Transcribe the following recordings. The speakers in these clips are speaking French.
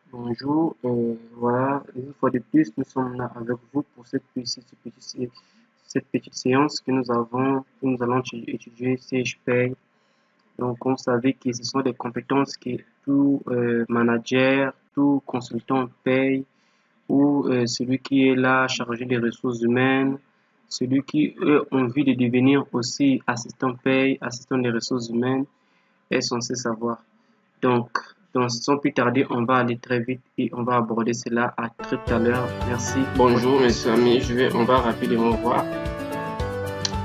Bonjour, voilà, une fois de plus, nous sommes là avec vous pour cette petite séance que nous allons étudier CHP. Donc, on savait que ce sont des compétences que tout manager, tout consultant paye, ou celui qui est là chargé des ressources humaines, celui qui a envie de devenir aussi assistant paye, assistant des ressources humaines, est censé savoir. Donc, sans plus tarder, on va aller très vite et on va aborder cela à tout à l'heure. Merci. Bonjour mes amis, on va rapidement voir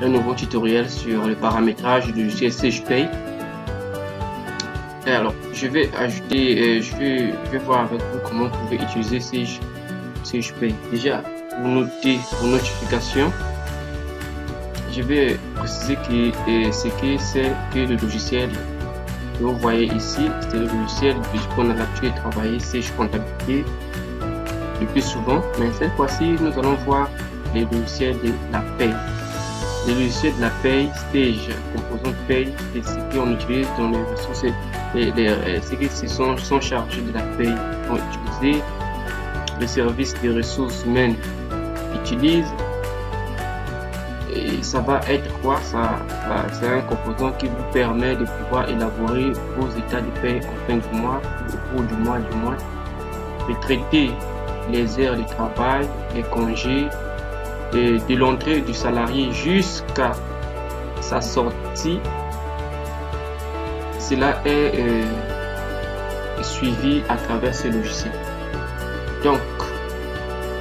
un nouveau tutoriel sur le paramétrage du CSHPay. Alors, je vais ajouter, je vais voir avec vous comment vous pouvez utiliser CHPay. Déjà, vous notez vos notifications. Je vais préciser que c'est que le logiciel que vous voyez ici, c'est le logiciel qu'on a l'habitude de travailler, CH Comptabilité le plus souvent, mais cette fois-ci, nous allons voir les logiciels de la paye. Les logiciels de la paye, Stage, composant paye, c'est ce qu'on utilise dans les ressources, ceux qui sont chargés de la paye vont utiliser le service des ressources humaines utilise. Et ça va être quoi? C'est un composant qui vous permet de pouvoir élaborer vos états de paie en fin du mois, au cours du mois, de traiter les heures de travail, les congés, de l'entrée du salarié jusqu'à sa sortie. Cela est suivi à travers ce logiciel. Donc,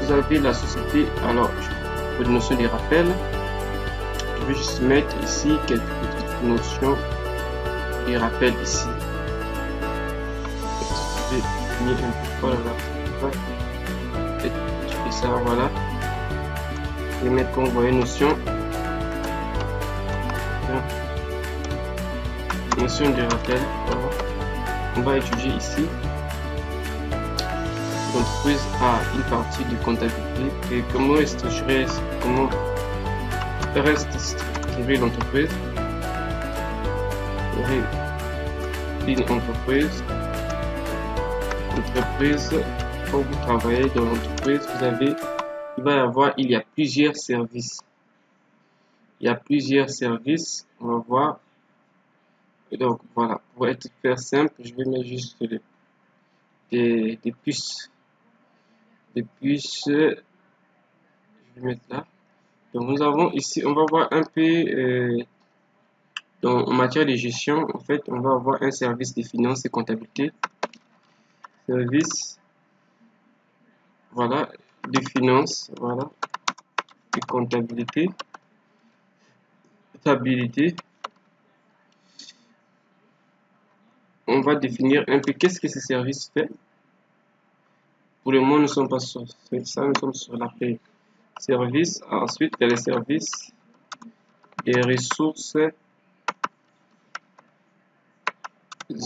vous avez la société. Alors, pour les notions de rappel, je vais juste mettre ici quelques petites notions et rappel ici. Je vais finir un peu. Voilà. Je fais ça, voilà. Je vais mettre comme vous voyez notion. Notion de rappel. Voilà. On va étudier ici. L'entreprise a une partie de comptabilité et comment est structuré, comment reste structurée l'entreprise. Une entreprise, quand vous travaillez dans l'entreprise, il y a plusieurs services. Il y a plusieurs services, on va voir. Et donc voilà, pour faire simple, je vais mettre juste des puces. Des puces, je vais mettre là. Donc nous avons ici, on va voir un peu en matière de gestion, en fait, on va avoir un service de finance et comptabilité. Service, voilà, de finance, voilà, et comptabilité. Stabilité. On va définir un peu qu'est-ce que ce service fait. Pour le moment, nous ne sommes pas sur ça, nous sommes sur la paie. Service, ensuite il y a les services des ressources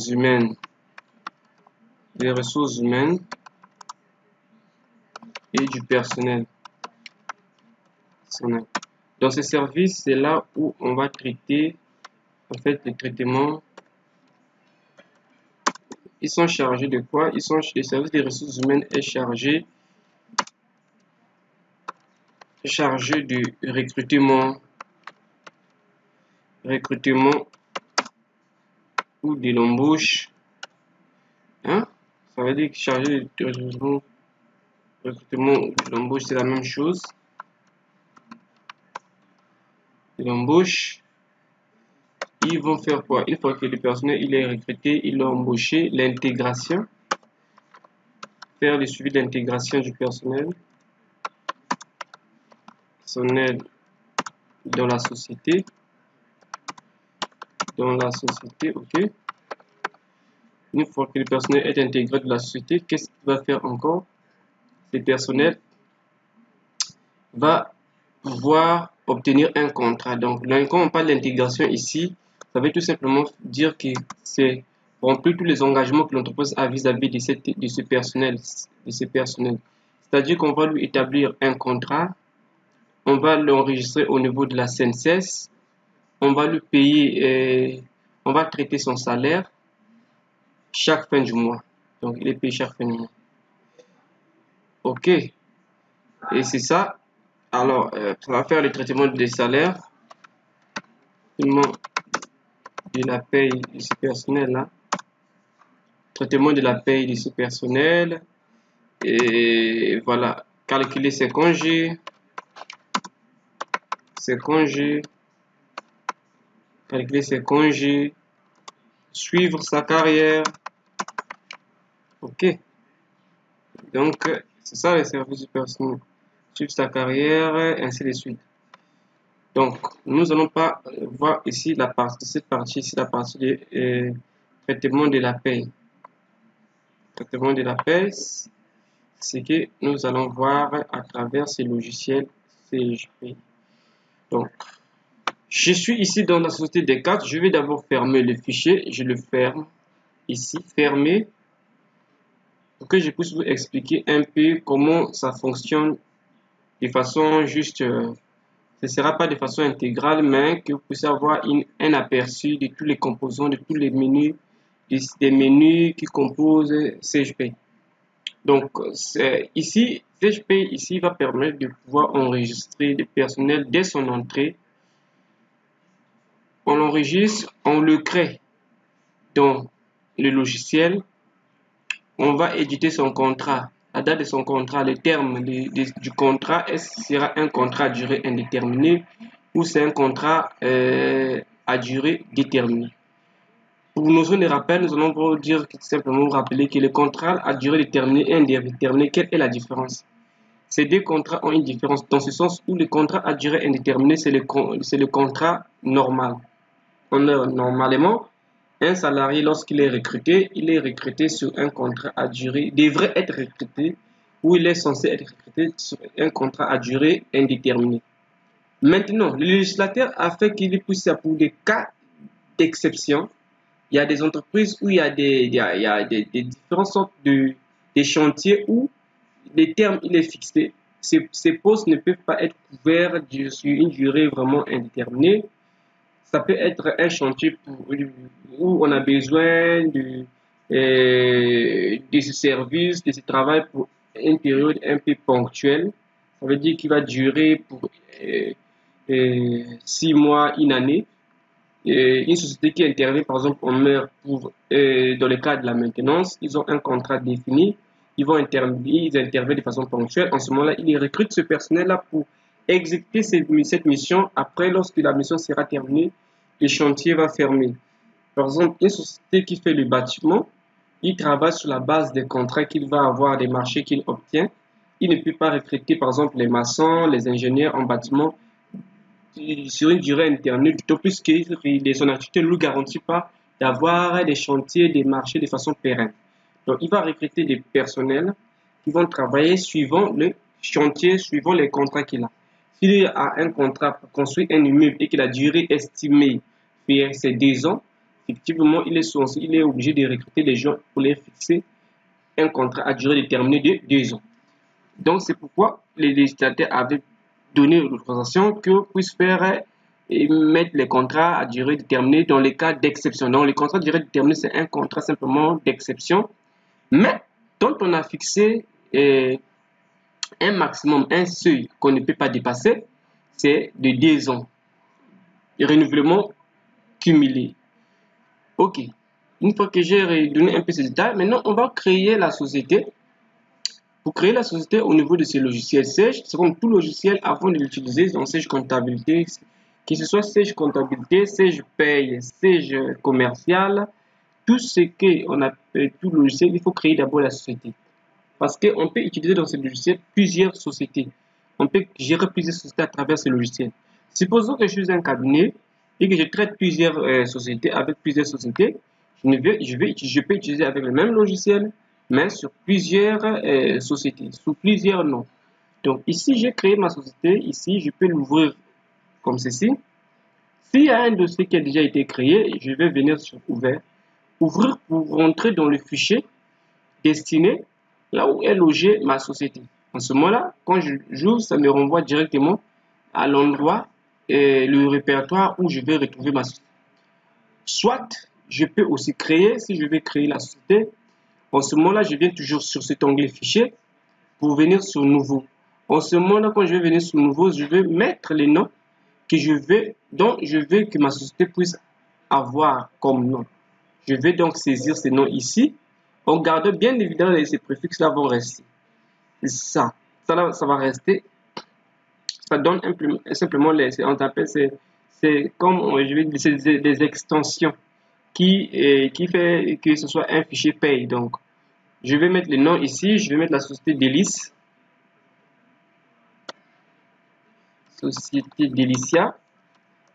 humaines. Des ressources humaines et du personnel. Dans ce service, c'est là où on va traiter en fait les traitements. Ils sont chargés de quoi? Les services des ressources humaines est chargé du recrutement ou de l'embauche. Hein? Ça veut dire que chargé du recrutement ou de l'embauche, c'est la même chose. L'embauche, ils vont faire quoi? Une fois que le personnel il est recruté, il est embauché, l'intégration, faire le suivi d'intégration du personnel dans la société, ok. Une fois que le personnel est intégré dans la société, qu'est-ce qu'il va faire encore? Le personnel va pouvoir obtenir un contrat. Donc, quand on parle d'intégration ici, ça veut tout simplement dire que c'est remplir tous les engagements que l'entreprise a vis-à-vis de ce personnel. C'est-à-dire qu'on va lui établir un contrat, on va l'enregistrer au niveau de la CNCS, on va lui payer, on va traiter son salaire chaque fin du mois. Donc, il est payé chaque fin du mois. OK. Et c'est ça. Alors, ça va faire le traitement des salaires. Traitement de la paye ici personnel là. Traitement de la paye ici personnel. Et voilà. Calculer ses congés. Calculer ses congés. Suivre sa carrière. OK. Donc, c'est ça les services du personnel. Suivre sa carrière, ainsi de suite. Donc, nous allons pas voir ici cette partie ici, la partie de traitement de la paye. Traitement de la paye, c'est que nous allons voir à travers ces logiciels CGP. Donc, je suis ici dans la société des cartes. Je vais d'abord fermer le fichier. Je le ferme ici, fermer, pour que je puisse vous expliquer un peu comment ça fonctionne de façon juste. Ce ne sera pas de façon intégrale, mais que vous puissiez avoir un aperçu de tous les composants, de tous les menus, des menus qui composent CGP. Donc, ici, CGP ici va permettre de pouvoir enregistrer le personnel dès son entrée. On l'enregistre, on le crée dans le logiciel. On va éditer son contrat. La date de son contrat, le terme du contrat, est-ce sera un contrat à durée indéterminée ou c'est un contrat à durée déterminée. Pour notion de rappel, nous allons vous dire simplement vous rappeler que le contrat à durée déterminée et indéterminée, quelle est la différence? Ces deux contrats ont une différence dans ce sens où le contrat à durée indéterminée, c'est le contrat normal. Normalement, un salarié, lorsqu'il est recruté, il est recruté sur un contrat à durée, devrait être recruté ou il est censé être recruté sur un contrat à durée indéterminée. Maintenant, le législateur a fait qu'il puisse, pour des cas d'exception, il y a des entreprises où il y a des différentes sortes de chantiers où les termes il est fixé. Ces postes ne peuvent pas être couverts sur une durée vraiment indéterminée. Ça peut être un chantier où on a besoin de ce service, de ce travail pour une période un peu ponctuelle. Ça veut dire qu'il va durer pour 6 mois, une année. Une société qui intervient, par exemple, on meurt dans le cadre de la maintenance, ils ont un contrat défini, ils interviennent de façon ponctuelle. En ce moment-là, ils recrutent ce personnel-là pour exécuter cette mission. Après, lorsque la mission sera terminée, le chantier va fermer. Par exemple, une société qui fait le bâtiment, il travaille sur la base des contrats qu'il va avoir, des marchés qu'il obtient. Il ne peut pas recruter, par exemple, les maçons, les ingénieurs en bâtiment sur une durée indéterminée, d'autant plus que son activité ne lui garantit pas d'avoir des chantiers, des marchés de façon pérenne. Donc, il va recruter des personnels qui vont travailler suivant le chantier, suivant les contrats qu'il a. S'il a un contrat pour construire un immeuble et que la durée estimée c'est 2 ans, effectivement, il est obligé de recruter des gens pour les fixer un contrat à durée déterminée de 2 ans. Donc, c'est pourquoi les législateurs avaient donné l'autorisation que puisse faire et mettre les contrats à durée déterminée dans les cas d'exception. Donc, les contrats à durée déterminée, c'est un contrat simplement d'exception, mais dont on a fixé un maximum, un seuil qu'on ne peut pas dépasser, c'est de 2 ans. Le renouvellement cumulé. OK. Une fois que j'ai donné un peu ces détails, maintenant, on va créer la société. Pour créer la société au niveau de ces logiciels Sage, c'est comme tout logiciel avant de l'utiliser dans Sage Comptabilité, que ce soit Sage Comptabilité, Sage Paye, Sage Commercial, tout ce qu'on appelle tout logiciel, il faut créer d'abord la société. Parce qu'on peut utiliser dans ce logiciel plusieurs sociétés. On peut gérer plusieurs sociétés à travers ce logiciel. Supposons que je suis un cabinet et que je traite plusieurs sociétés avec plusieurs sociétés. Je peux utiliser avec le même logiciel, mais sur plusieurs sociétés, sous plusieurs noms. Donc ici, j'ai créé ma société. Ici, je peux l'ouvrir comme ceci. S'il y a un dossier qui a déjà été créé, je vais venir sur Ouvert. Ouvrir pour rentrer dans le fichier destiné là où est logée ma société. En ce moment-là, quand j'ouvre, ça me renvoie directement à l'endroit et le répertoire où je vais retrouver ma société. Soit, je peux aussi créer, si je vais créer la société, en ce moment-là, je viens toujours sur cet onglet fichier. pour venir sur nouveau. En ce moment-là, quand je vais venir sur nouveau, je vais mettre les noms que je veux, dont je veux que ma société puisse avoir comme nom. Je vais donc saisir ces noms ici. En gardant bien évidemment ces préfixes-là vont rester. Ça va rester. Ça donne simplement on appelle c'est comme je vais dire, c'est des extensions qui fait que ce soit un fichier paye. Donc, je vais mettre le nom ici. Je vais mettre la société Délice. Société Delicia.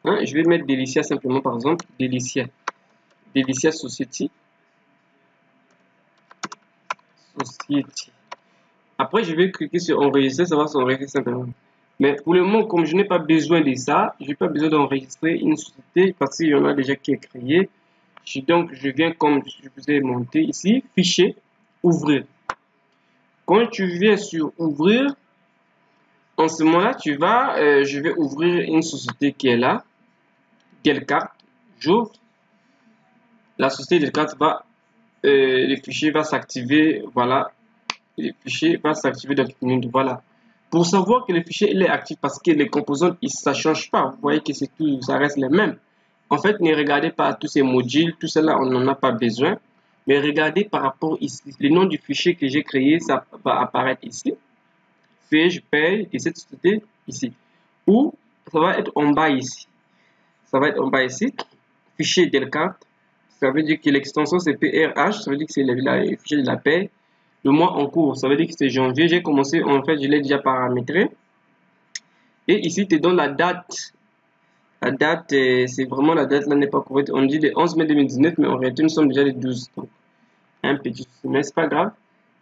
Hein, je vais mettre Delicia simplement, par exemple, Delicia. Delicia Society. Society. Après, je vais cliquer sur enregistrer, ça va s'enregistrer simplement. Mais pour le moment, comme je n'ai pas besoin de ça, je n'ai pas besoin d'enregistrer une société parce qu'il y en a déjà qui est créé. Donc, je viens comme je vous ai monté ici, fichier, ouvrir. Quand tu viens sur ouvrir, en ce moment-là, je vais ouvrir une société qui est là. Delcart, j'ouvre. La société Delcart va, le fichier va s'activer, voilà. Le fichier va s'activer dans quelques minutes, voilà. Pour savoir que le fichier il est actif parce que les composantes, ça ne change pas. Vous voyez que c'est tout, ça reste les mêmes. En fait, ne regardez pas tous ces modules, tout cela, on n'en a pas besoin. Mais regardez par rapport ici, le nom du fichier que j'ai créé, ça va apparaître ici. Je paye de cette société ici. Ou ça va être en bas ici. Ça va être en bas ici. Fichier Delcart. Ça veut dire que l'extension c'est PRH. Ça veut dire que c'est le fichier de la paye. Le mois en cours, ça veut dire que c'est janvier. J'ai commencé, en fait, je l'ai déjà paramétré. Et ici, tu donnes la date. La date, c'est vraiment la date, là n'est pas correcte. On dit le 11 mai 2019, mais en réalité, nous sommes déjà le 12. Donc, un petit souci, mais c'est pas grave.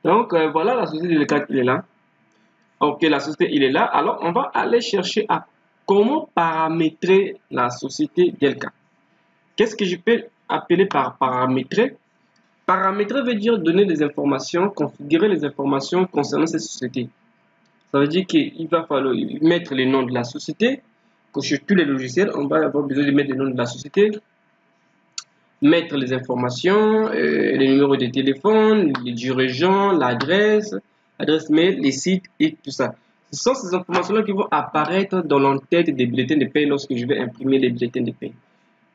Donc, voilà, la société de Delcart, il est là. Ok, la société, il est là. Alors, on va aller chercher à comment paramétrer la société Delcart. Qu'est-ce que je peux appeler par paramétrer? Paramétrer veut dire donner des informations, configurer les informations concernant cette société. Ça veut dire qu'il va falloir mettre le nom de la société. Sur tous les logiciels, on va avoir besoin de mettre le nom de la société, mettre les informations, les numéros de téléphone, les dirigeants, l'adresse mail, les sites et tout ça. Ce sont ces informations-là qui vont apparaître dans l'entête des bulletins de paie lorsque je vais imprimer les bulletins de paie.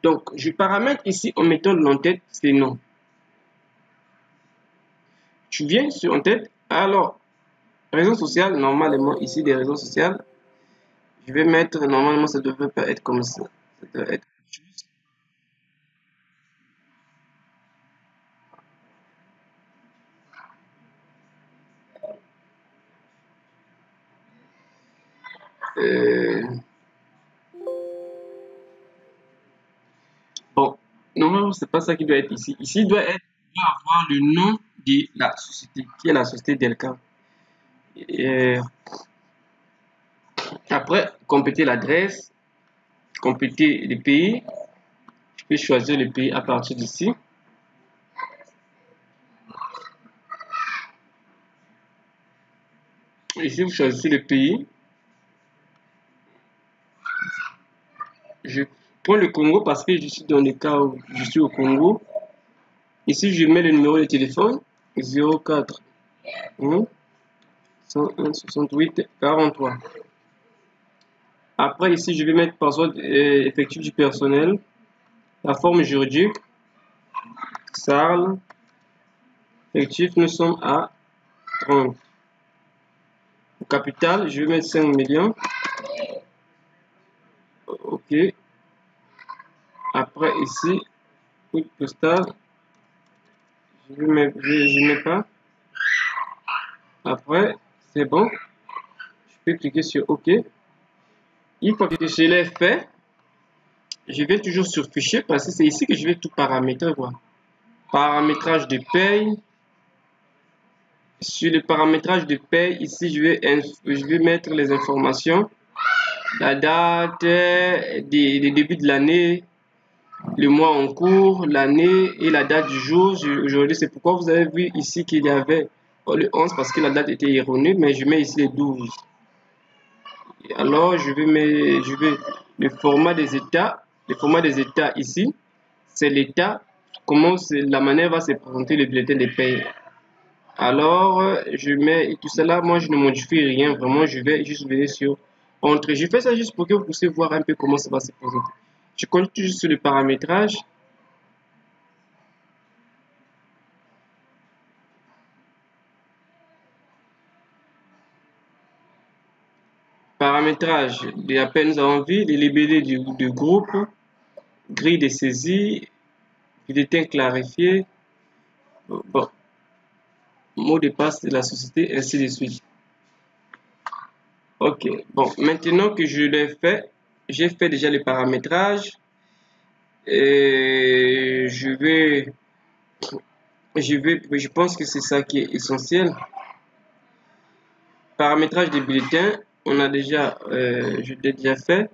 Donc, je paramètre ici en mettant l'entête ces noms. Tu viens sur en-tête. Alors, raison sociale, normalement, ici, des raisons sociales, je vais mettre, normalement, ça ne devrait pas être comme ça. Ça doit être juste. Bon, normalement, c'est pas ça qui doit être ici. Ici, il doit avoir le nom de la société, qui est la société Delcart. Après, compléter l'adresse, compléter le pays. Je peux choisir le pays à partir d'ici. Ici, vous choisissez le pays. Je prends le Congo parce que je suis dans le cas où je suis au Congo. Ici, je mets le numéro de téléphone 04 101 68 43. Après, ici, je vais mettre password effectif du personnel. La forme juridique. SARL. Effectif, nous sommes à 30. Au capital, je vais mettre 5 millions. OK. Après, ici, code postal. Je mets pas. Après, c'est bon. Je peux cliquer sur OK. Une fois que je l'ai fait, je vais toujours sur fichier parce que c'est ici que je vais tout paramétrer. Quoi. Paramétrage de paye. Sur le paramétrage de paye, ici, je vais mettre les informations. La date, des débuts de l'année, le mois en cours, l'année et la date du jour. Aujourd'hui, c'est pourquoi vous avez vu ici qu'il y avait le 11 parce que la date était erronée, mais je mets ici les 12. Alors, le format des états. Le format des états ici, c'est l'état, comment la manière va se présenter le bulletin de paie. Alors, je mets et tout cela. Moi, je ne modifie rien. Vraiment, je vais juste venir sur entrée. Je fais ça juste pour que vous puissiez voir un peu comment ça va se présenter. Je continue sur le paramétrage. Paramétrage de la peine envie, les libellés du groupe, grille de saisie, bulletin clarifié, bon, mot de passe de la société, ainsi de suite. Ok, bon, maintenant que je l'ai fait, j'ai fait déjà le paramétrage. Et je pense que c'est ça qui est essentiel. Paramétrage des bulletins, on a déjà, je l'ai déjà fait.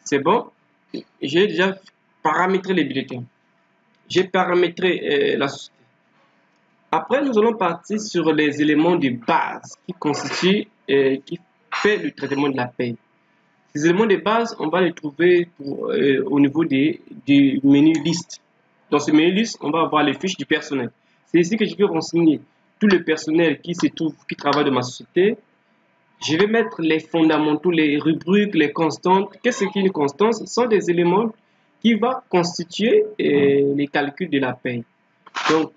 C'est bon. J'ai déjà paramétré les bulletins. J'ai paramétré la société. Après, nous allons partir sur les éléments de base qui constituent, qui fait le traitement de la paie. Ces éléments de base, on va les trouver au niveau du menu liste. Dans ce menu liste, on va avoir les fiches du personnel. C'est ici que je vais renseigner tout le personnel qui se trouve, qui travaille dans ma société. Je vais mettre les fondamentaux, les rubriques, les constantes. Qu'est-ce qu'une constante? Ce sont des éléments qui vont constituer les calculs de la paie. Donc,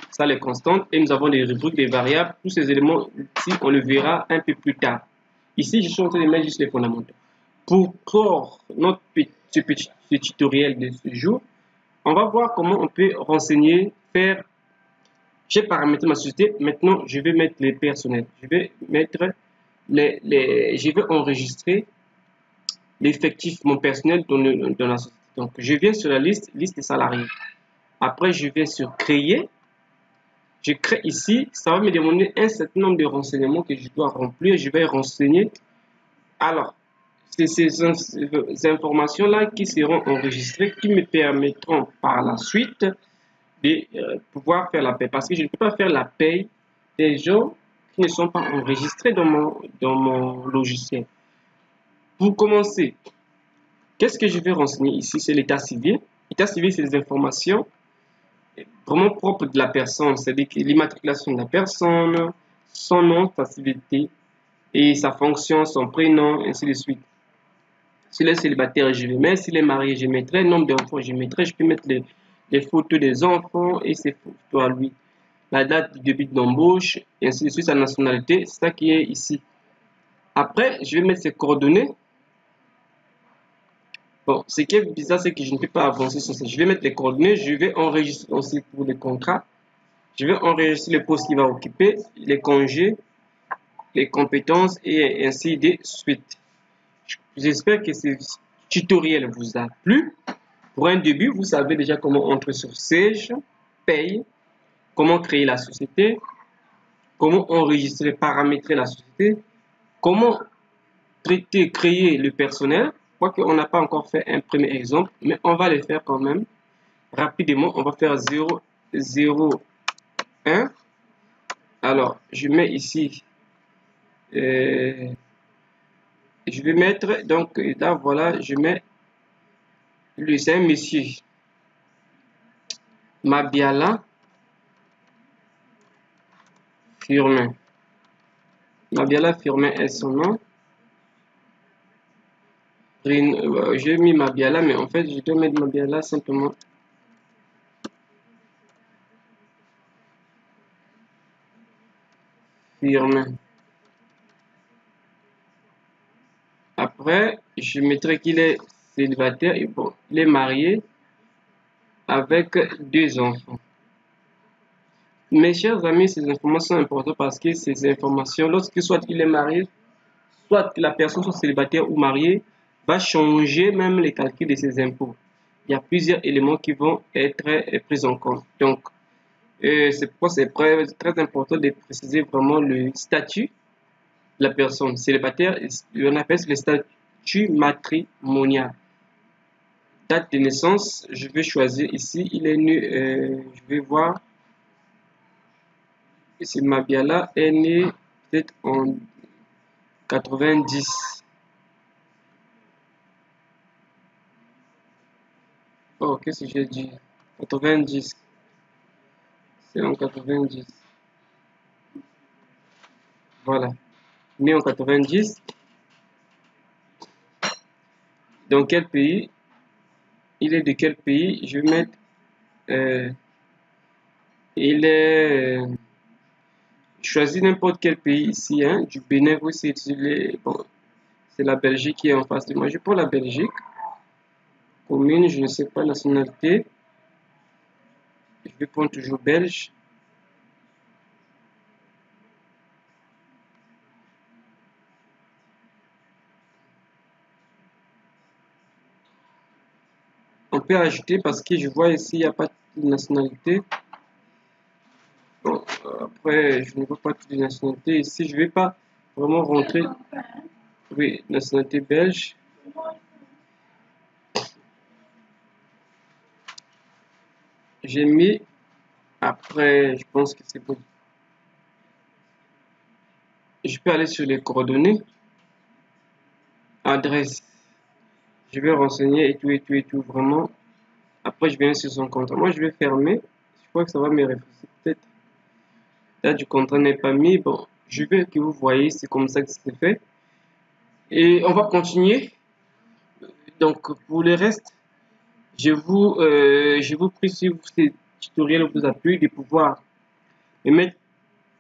ça, les constantes. Et nous avons des rubriques, des variables. Tous ces éléments, ici, on le verra un peu plus tard. Ici, je suis en train de mettre juste les fondamentaux. Pour notre petit tutoriel de ce jour, on va voir comment on peut renseigner, faire. J'ai paramétré ma société. Maintenant, je vais mettre les personnels. Je vais mettre je vais enregistrer l'effectif, mon personnel dans la société. Donc, je viens sur la liste des salariés. Après, je viens sur créer. Je crée ici. Ça va me demander un certain nombre de renseignements que je dois remplir. Je vais renseigner. Alors, c'est ces informations-là qui seront enregistrées, qui me permettront par la suite de pouvoir faire la paie. Parce que je ne peux pas faire la paie des gens qui ne sont pas enregistrés dans mon logiciel. Pour commencer, qu'est-ce que je vais renseigner ici? C'est l'état civil. L'état civil, c'est des informations vraiment propres de la personne, c'est-à-dire l'immatriculation de la personne, son nom, sa civilité et sa fonction, son prénom, ainsi de suite. S'il est célibataire, je vais mettre. S'il est marié, je mettrai. Nombre d'enfants, je mettrai. Je peux mettre les photos des enfants et ses photos à lui. La date du début d'embauche, et ainsi de suite, sa nationalité. C'est ça qui est ici. Après, je vais mettre ses coordonnées. Bon, ce qui est bizarre, c'est que je ne peux pas avancer sur ça. Je vais mettre les coordonnées. Je vais enregistrer aussi pour les contrats. Je vais enregistrer le poste qu'il va occuper, les congés, les compétences et ainsi de suite. J'espère que ce tutoriel vous a plu. Pour un début, vous savez déjà comment entrer sur Sage, paye, comment créer la société, comment enregistrer, paramétrer la société, comment traiter, créer le personnel. Quoique on n'a pas encore fait un premier exemple, mais on va le faire quand même. Rapidement, on va faire 0, 0, 1. Alors, je mets ici, je vais mettre, donc là, voilà, je mets le c'est un monsieur, Mabiala Firmin. Mabiala Firmin est son nom. J'ai mis Mabiala, mais en fait, je dois mettre Mabiala simplement. Firmin. Après, je mettrai qu'il est célibataire et bon, il est marié avec 2 enfants. Mes chers amis, ces informations sont importantes parce que ces informations, lorsque soit il est marié, soit que la personne soit célibataire ou mariée, va changer même les calculs de ses impôts. Il y a plusieurs éléments qui vont être pris en compte. Donc, c'est pourquoi c'est très important de préciser vraiment le statut de la personne célibataire. On appelle le statut matrimonial. Date de naissance, je vais choisir ici. Il est né, je vais voir. C'est Mabiala est né peut-être en 90. Oh, qu'est-ce que j'ai dit? 90. C'est en 90. Voilà. Né en 90. Dans quel pays? Il est de quel pays? Je vais mettre. Il est. Choisis n'importe quel pays ici, hein, du Bénin, vous bon, c'est la Belgique qui est en face de moi. Je prends la Belgique. Commune, je ne sais pas, nationalité. Je vais prendre toujours belge. On peut ajouter parce que je vois ici, il n'y a pas de nationalité. Bon, après, je ne vois pas toutes les nationalités. Ici, je ne vais pas vraiment rentrer. Oui, nationalité belge. J'ai mis. Après, je pense que c'est bon. Je peux aller sur les coordonnées. Adresse. Je vais renseigner et tout, et tout, et tout, vraiment. Après, je viens sur son contrat. Moi, je vais fermer. Je crois que ça va me réfléchir. Peut-être. Là, du contrat n'est pas mis. Bon, je veux que vous voyez, c'est comme ça que c'est fait. Et on va continuer. Donc, pour le reste, je vous prie, si ce tutoriel vous a plu, de pouvoir me mettre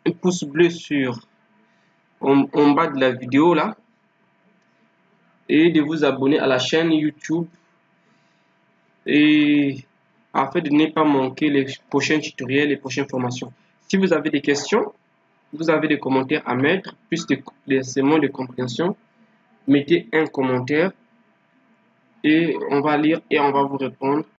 un pouce bleu en bas de la vidéo là et de vous abonner à la chaîne YouTube et afin de ne pas manquer les prochains tutoriels, les prochaines formations. Si vous avez des questions, vous avez des commentaires à mettre, plus des mots de compréhension, mettez un commentaire et on va lire et on va vous répondre.